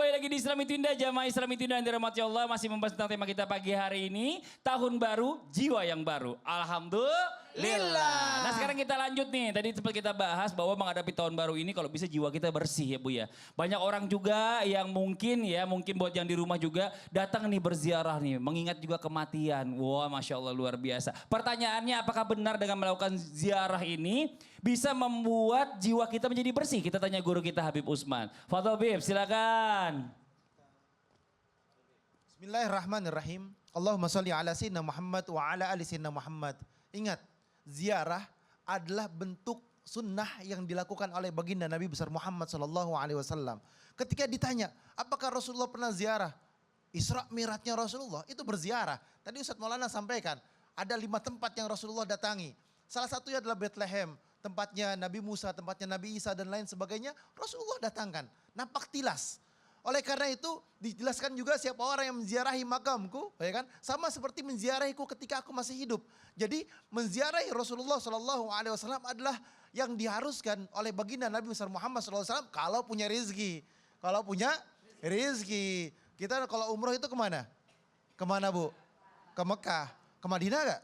kembali lagi di Islam Itu Indah. Jamaah Islam Itu Indah yang dirahmati Allah masih membahas tentang tema kita pagi hari ini. Tahun baru, jiwa yang baru. Alhamdulillah. Nah sekarang kita lanjut nih. Tadi sempat kita bahas bahwa menghadapi tahun baru ini kalau bisa jiwa kita bersih ya Bu ya. Banyak orang juga yang mungkin buat yang di rumah juga datang nih berziarah nih. Mengingat juga kematian. Wah Masya Allah luar biasa. Pertanyaannya apakah benar dengan melakukan ziarah ini bisa membuat jiwa kita menjadi bersih? Kita tanya guru kita Habib Usman. Fadhol Bib, silakan. Bismillahirrahmanirrahim. Allahumma sholli ala sayyidina Muhammad wa ala ali sayyidina Muhammad. Ingat, ziarah adalah bentuk sunnah yang dilakukan oleh baginda Nabi besar Muhammad sallallahu alaihi wasallam. Ketika ditanya, apakah Rasulullah pernah ziarah? Isra Mi'rajnya Rasulullah itu berziarah. Tadi Ustadz Maulana sampaikan, ada 5 tempat yang Rasulullah datangi. Salah satunya adalah Bethlehem, tempatnya Nabi Musa, tempatnya Nabi Isa dan lain sebagainya. Rasulullah datangkan, nampak tilas. Oleh karena itu dijelaskan juga siapa orang yang menziarahi makamku, ya kan? Sama seperti menziarahiku ketika aku masih hidup. Jadi menziarahi Rasulullah Shallallahu Alaihi Wasallam adalah yang diharuskan oleh baginda Nabi besar Muhammad Sallallahu Alaihi Wasallam kalau punya rezeki. Kalau punya rezeki. Kita kalau umroh itu kemana? Kemana Bu? Ke Mekah. Ke Madinah gak?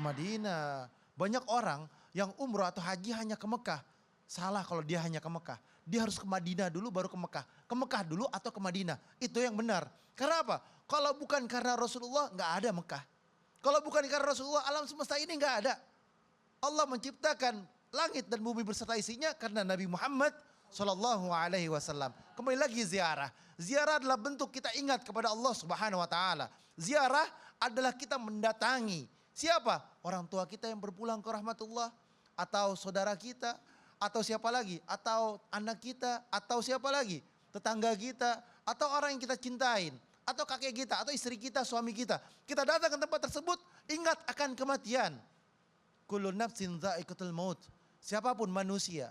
Madinah. Banyak orang yang umroh atau haji hanya ke Mekah. Salah kalau dia hanya ke Mekah. Dia harus ke Madinah dulu baru ke Mekah. Ke Mekah dulu atau ke Madinah. Itu yang benar. Karena apa? Kalau bukan karena Rasulullah nggak ada Mekah. Kalau bukan karena Rasulullah alam semesta ini nggak ada. Allah menciptakan langit dan bumi beserta isinya karena Nabi Muhammad Sallallahu Alaihi Wasallam. Kembali lagi ziarah. Ziarah adalah bentuk kita ingat kepada Allah Subhanahu Wa Taala. Ziarah adalah kita mendatangi. Siapa? Orang tua kita yang berpulang ke rahmatullah. Atau saudara kita. Atau siapa lagi? Atau anak kita. Atau siapa lagi? Tetangga kita. Atau orang yang kita cintain. Atau kakek kita. Atau istri kita, suami kita. Kita datang ke tempat tersebut. Ingat akan kematian. Kullu nafsin dha'iqatul maut. Siapapun manusia.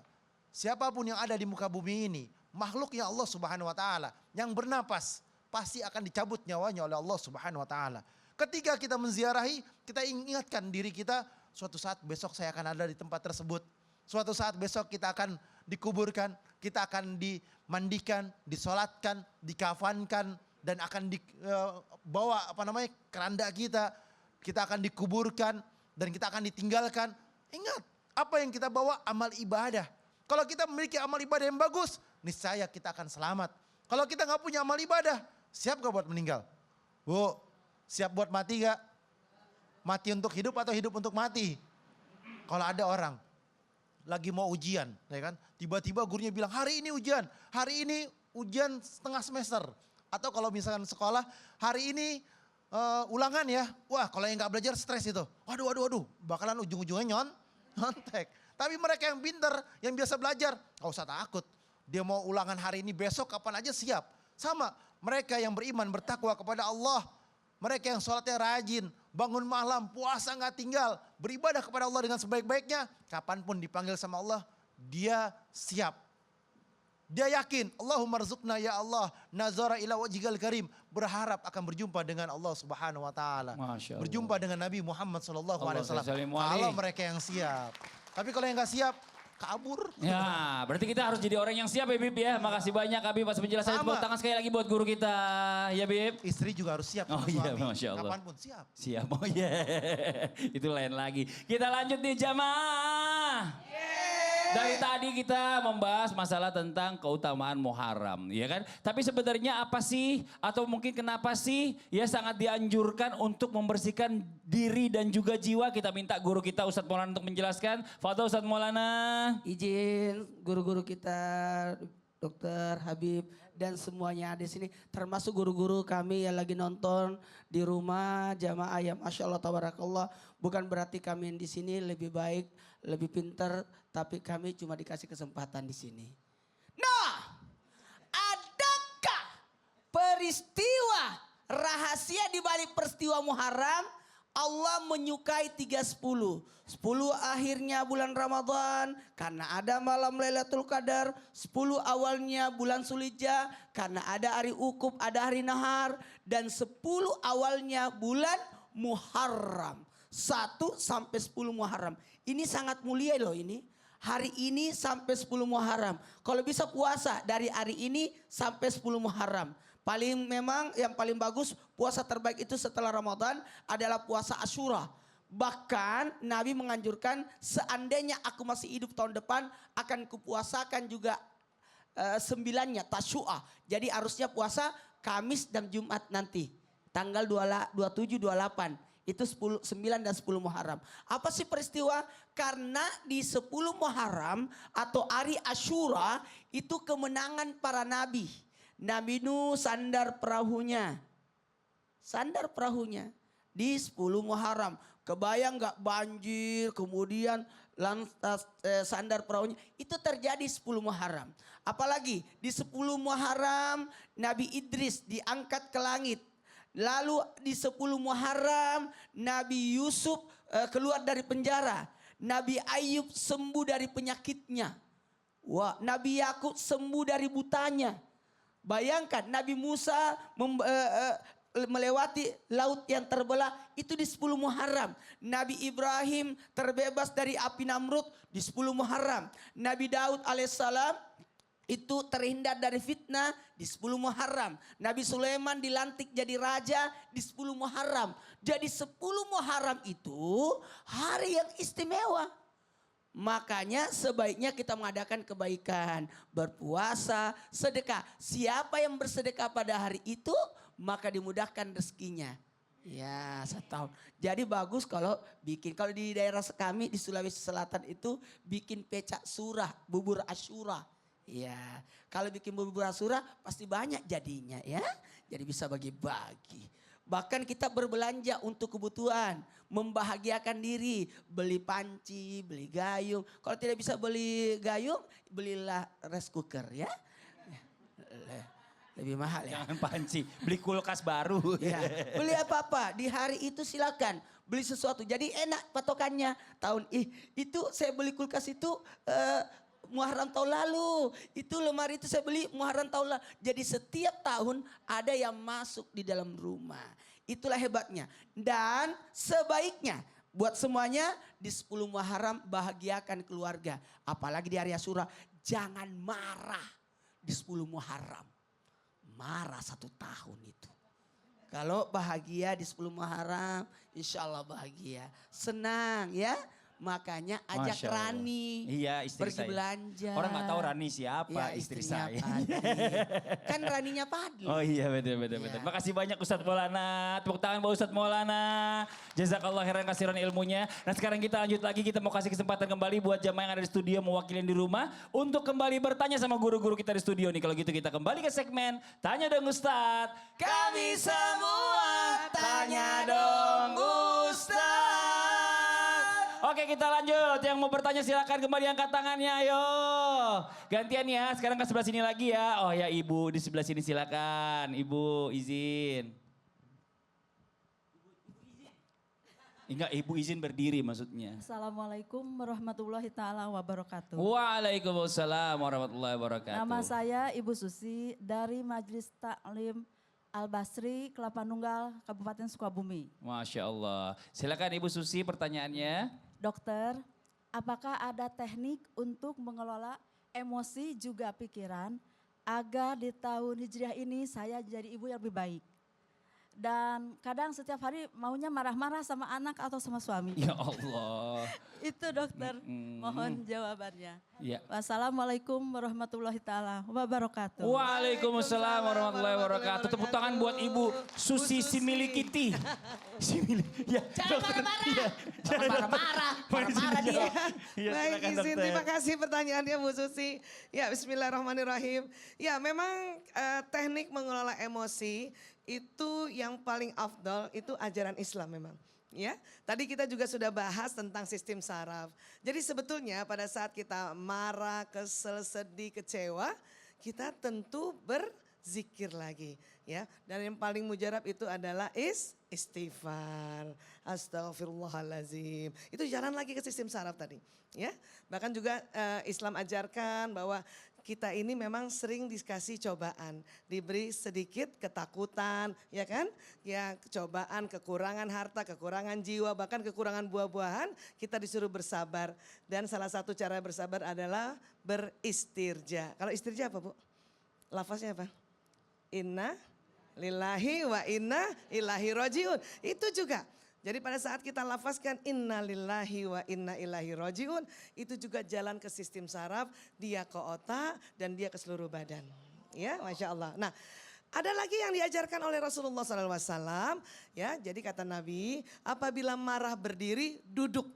Siapapun yang ada di muka bumi ini. Makhluknya Allah Subhanahu Wa Taala. Yang bernapas. Pasti akan dicabut nyawanya oleh Allah Subhanahu Wa Taala. Ketika kita menziarahi, kita ingatkan diri kita, suatu saat besok saya akan ada di tempat tersebut. Suatu saat besok kita akan dikuburkan, kita akan dimandikan, disolatkan, dikafankan, dan akan dibawa keranda kita akan dikuburkan, dan kita akan ditinggalkan. Ingat, apa yang kita bawa amal ibadah. Kalau kita memiliki amal ibadah yang bagus, niscaya kita akan selamat. Kalau kita nggak punya amal ibadah, siap gak buat meninggal? Bu, siap buat mati gak? Mati untuk hidup atau hidup untuk mati? Kalau ada orang lagi mau ujian, ya kan? Tiba-tiba gurunya bilang hari ini ujian setengah semester. Atau kalau misalkan sekolah hari ini ulangan ya. Wah kalau yang nggak belajar stres itu. Waduh, bakalan ujung-ujungnya nyontek. Tapi mereka yang pintar, yang biasa belajar, gak usah takut. Dia mau ulangan hari ini, besok kapan aja siap. Sama mereka yang beriman, bertakwa kepada Allah. Mereka yang sholatnya rajin, bangun malam, puasa gak tinggal. Beribadah kepada Allah dengan sebaik-baiknya. Kapanpun dipanggil sama Allah, dia siap. Dia yakin, Allahumma rzuqna ya Allah, nazara ila wajhikal karim. Berharap akan berjumpa dengan Allah Subhanahu Wa Taala. Berjumpa dengan Nabi Muhammad Sallallahu Alaihi Wasallam. Kalau mereka yang siap. Tapi kalau yang gak siap, kabur. Ya, berarti kita harus jadi orang yang siap ya Bib ya. Makasih banyak Habib atas penjelasannya. Tepuk tangan sekali lagi buat guru kita. Ya Bib. Istri juga harus siap. Oh iya, Masya Allah. Kapanpun siap. Siap, oh iya. Itu lain lagi. Kita lanjut nih jamaah. Dari tadi kita membahas masalah tentang keutamaan Muharram, ya kan? Tapi sebenarnya apa sih atau mungkin kenapa sih ya sangat dianjurkan untuk membersihkan diri dan juga jiwa? Kita minta guru kita Ustadz Maulana untuk menjelaskan. Fadhol Ustadz Maulana. Izin guru-guru kita, Dokter Habib dan semuanya di sini, termasuk guru-guru kami yang lagi nonton di rumah, jamaah yang Masya Allah Tabarakallah. Bukan berarti kami di sini lebih baik, lebih pintar, tapi kami cuma dikasih kesempatan di sini. Nah, adakah peristiwa rahasia di balik peristiwa Muharram? Allah menyukai 3/10. 10 akhirnya bulan Ramadan karena ada malam Lailatul Qadar. 10 awalnya bulan Zulhijjah karena ada hari Ukub, ada hari Nahar. Dan 10 awalnya bulan Muharram. 1 sampai 10 Muharram. Ini sangat mulia loh ini. hari ini sampai 10 Muharram. Kalau bisa puasa dari hari ini sampai 10 Muharram. Memang yang paling bagus puasa terbaik itu setelah Ramadan adalah puasa Asyura. Bahkan Nabi menganjurkan seandainya aku masih hidup tahun depan akan kupuasakan juga 9-nya Tasyu'ah. Jadi harusnya puasa Kamis dan Jumat nanti. Tanggal 27, 28. Itu 9 dan 10 Muharram. Apa sih peristiwa? Karena di 10 Muharram atau hari Asyura itu kemenangan para nabi. Nabi Nuh sandar perahunya. Sandar perahunya di 10 Muharram. Kebayang gak banjir kemudian lantas sandar perahunya. Itu terjadi 10 Muharram. Apalagi di 10 Muharram Nabi Idris diangkat ke langit. Lalu di 10 Muharram Nabi Yusuf keluar dari penjara. Nabi Ayub sembuh dari penyakitnya. Wah, Nabi Yakub sembuh dari butanya. Bayangkan Nabi Musa melewati laut yang terbelah itu di 10 Muharram. Nabi Ibrahim terbebas dari api Namrud di 10 Muharram. Nabi Daud alaihissalam itu terhindar dari fitnah di 10 Muharram. Nabi Sulaiman dilantik jadi raja di 10 Muharram. Jadi 10 Muharram itu hari yang istimewa. Makanya sebaiknya kita mengadakan kebaikan, berpuasa, sedekah. Siapa yang bersedekah pada hari itu maka dimudahkan rezekinya. Ya, 1 tahun. Jadi bagus kalau bikin. Kalau di daerah kami di Sulawesi Selatan itu bikin pecak surah, bubur Asyura. Ya, kalau bikin bubur Asyura pasti banyak jadinya ya. Jadi bisa bagi-bagi. Bahkan kita berbelanja untuk kebutuhan, membahagiakan diri, beli panci, beli gayung. Kalau tidak bisa beli gayung, belilah rice cooker ya. Lebih mahal ya. Jangan panci, beli kulkas baru. Ya, beli apa-apa di hari itu silakan beli sesuatu. Jadi enak patokannya. Itu saya beli kulkas itu Muharram tahun lalu. Itu lemari itu saya beli Muharram tahun lalu. Jadi setiap tahun ada yang masuk di dalam rumah. Itulah hebatnya. Dan sebaiknya buat semuanya di 10 Muharram bahagiakan keluarga. Apalagi di hari Asyura. Jangan marah di 10 Muharram. Marah 1 tahun itu. Kalau bahagia di 10 Muharram insya Allah bahagia. Senang ya. Makanya ajak Masya Allah. Rani Iya, istri pergi saya. belanja. Orang gak tahu Rani siapa, Ya, istri istrinya saya. Padli. Kan Raninya Padli. Oh iya betul. Iya. Makasih banyak Ustadz Maulana. Tepuk tangan buat Ustadz Maulana. Jazakallah khairan kasiran ilmunya. Nah sekarang kita lanjut lagi. Kita mau kasih kesempatan kembali buat jamaah yang ada di studio mewakili yang di rumah. Untuk kembali bertanya sama guru-guru kita di studio nih. Kalau gitu kita kembali ke segmen Tanya Dong Ustadz. Kami semua tanya dong Ustaz. Oke kita lanjut. Yang mau bertanya silakan kembali angkat tangannya ayo. Gantian ya. Sekarang ke sebelah sini lagi ya. Oh ya ibu di sebelah sini silakan. Ibu izin. Enggak ibu izin berdiri maksudnya. Assalamualaikum warahmatullahi taala wabarakatuh. Waalaikumsalam warahmatullahi wabarakatuh. Nama saya Ibu Susi dari Majelis Taklim Al-Basri, Kelapa Nunggal, Kabupaten Sukabumi. Masya Allah. Silakan Ibu Susi pertanyaannya. Dokter, apakah ada teknik untuk mengelola emosi juga pikiran agar di tahun Hijriah ini saya jadi ibu yang lebih baik? Dan kadang setiap hari maunya marah-marah sama anak atau sama suami. Ya Allah. Itu dokter, mohon jawabannya. Ya. Wassalamualaikum warahmatullahi taala wabarakatuh. Waalaikumsalam warahmatullahi wabarakatuh. Tepuk tangan buat Ibu Susi Similikiti. Ya, Jangan marah-marah. Jangan marah-marah. Marah-marah dia. Ya, Baik, silakan, izin dokter. terima kasih pertanyaannya Bu Susi. Ya bismillahirrahmanirrahim. Ya memang teknik mengelola emosi itu yang paling afdol itu ajaran Islam memang. Ya, tadi kita juga sudah bahas tentang sistem saraf. Jadi sebetulnya pada saat kita marah, kesel, sedih, kecewa, kita tentu berzikir lagi. Ya, dan yang paling mujarab itu adalah istighfar, astagfirullahalazim. Itu jalan lagi ke sistem saraf tadi. Ya, bahkan juga Islam ajarkan bahwa kita ini memang sering dikasih cobaan, diberi sedikit ketakutan, ya kan? Ya, cobaan, kekurangan harta, kekurangan jiwa, bahkan kekurangan buah-buahan, kita disuruh bersabar. Dan salah satu cara bersabar adalah beristirja. Kalau istirja apa, Bu? Lafaznya apa? Inna lillahi wa inna ilahi rojiun. Itu juga. Jadi pada saat kita lafazkan inna lillahi wa inna ilahi rojiun, itu juga jalan ke sistem saraf, dia ke otak dan dia ke seluruh badan. Ya, Masya Allah. Nah, ada lagi yang diajarkan oleh Rasulullah SAW. Ya, jadi kata Nabi, apabila marah berdiri, duduk.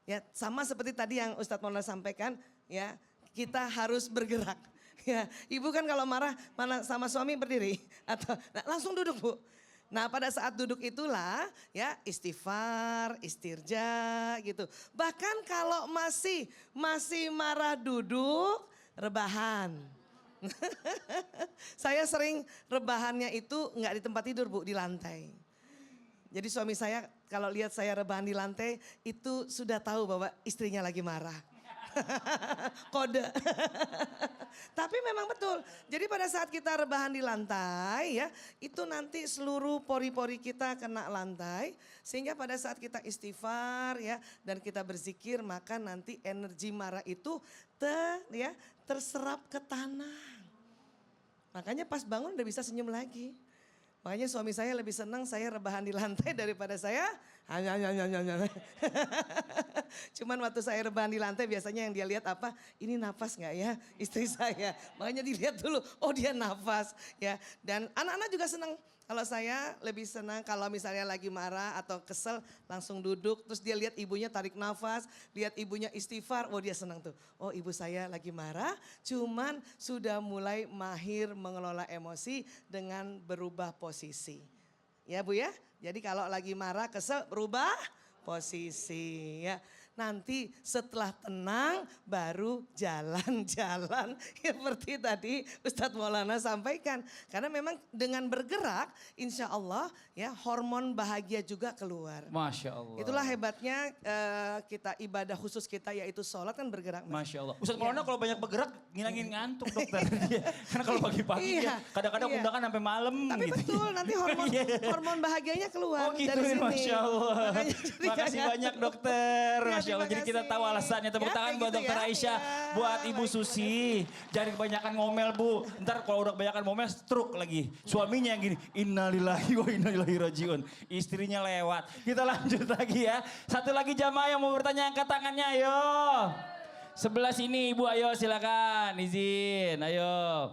Ya, sama seperti tadi yang Ustadz Maulana sampaikan, ya, kita harus bergerak. Ya, ibu kan kalau marah mana sama suami berdiri atau langsung duduk, Bu. Nah, pada saat duduk itulah ya istighfar, istirja gitu. Bahkan kalau masih marah duduk, rebahan. Saya sering rebahannya itu nggak di tempat tidur, Bu, di lantai. Jadi suami saya kalau lihat saya rebahan di lantai itu sudah tahu bahwa istrinya lagi marah. Kode. Tapi memang betul. Jadi pada saat kita rebahan di lantai ya, itu nanti seluruh pori-pori kita kena lantai. Sehingga pada saat kita istighfar ya dan kita berzikir, maka nanti energi marah itu terserap ke tanah. Makanya pas bangun udah bisa senyum lagi. Makanya suami saya lebih senang saya rebahan di lantai daripada saya cuman waktu saya rebahan di lantai biasanya yang dia lihat apa, ini nafas nggak ya istri saya. Makanya dilihat dulu, oh dia nafas ya. Dan anak-anak juga senang. Kalau saya lebih senang kalau misalnya lagi marah atau kesel langsung duduk. Terus dia lihat ibunya tarik nafas, lihat ibunya istighfar. Oh dia senang tuh. Oh ibu saya lagi marah cuman sudah mulai mahir mengelola emosi dengan berubah posisi. Ya Bu ya. Jadi kalau lagi marah kesel berubah posisi ya. Nanti setelah tenang baru jalan-jalan seperti tadi Ustadz Maulana sampaikan. Karena memang dengan bergerak insya Allah ya hormon bahagia juga keluar. Masya Allah. Itulah hebatnya kita ibadah khusus kita yaitu sholat kan bergerak. Masya Allah. Ustadz Maulana kalau banyak bergerak ngilangin ngantuk dokter. Karena kalau pagi-pagi Iya, kadang-kadang iya. undangan sampai malam Tapi gitu. betul nanti hormon bahagianya keluar Oh gitu dari sini. Masya Allah. Makanya jadi Makasih kayak- banyak dokter. Ya, Masya Allah. Jadi terima kita kasih. tahu alasannya. Tepuk Ya, tangan kayak buat gitu dokter ya. Aisyah. Ya, Buat Ibu Susi. Jangan kebanyakan ngomel Bu. Ntar kalau udah kebanyakan ngomel stroke lagi. Suaminya yang gini. Innalillahi wa inna ilaihi rajiun. Istrinya lewat. Kita lanjut lagi ya. Satu lagi jamaah yang mau bertanya angkat tangannya ayo. Sebelah sini Ibu ayo silakan. Izin ayo.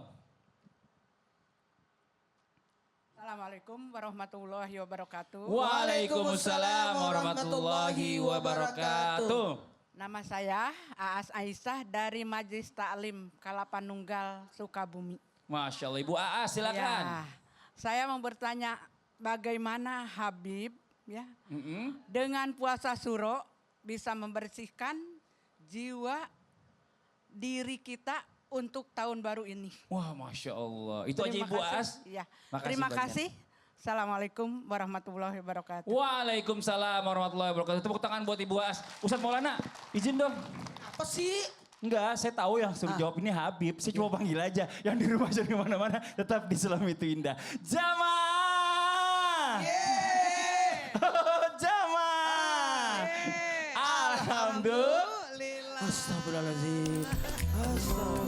Assalamualaikum warahmatullahi wabarakatuh. Waalaikumsalam warahmatullahi wabarakatuh. Nama saya Aas Aisyah dari Majelis Taklim Kalapanunggal Sukabumi. Masya Allah Ibu Aa silakan. Ya, saya mau bertanya bagaimana Habib ya dengan puasa suro bisa membersihkan jiwa diri kita untuk tahun baru ini. Wah Masya Allah. Itu aja Terima Ibu kasih. Aas. Ya. Makasih Terima banyak. kasih. Assalamualaikum warahmatullahi wabarakatuh. Waalaikumsalam warahmatullahi wabarakatuh. Tepuk tangan buat Ibu Aas. Ustadz Maulana izin dong. Apa sih? Enggak, saya tahu yang suruh jawab ini Habib. Saya cuma panggil aja. Yang di rumah jadi mana-mana tetap di Islam itu indah. Jamaah! Jamaah! Alhamdulillah. Alhamdulillah. Astagfirullahaladzim. Astagfirullah.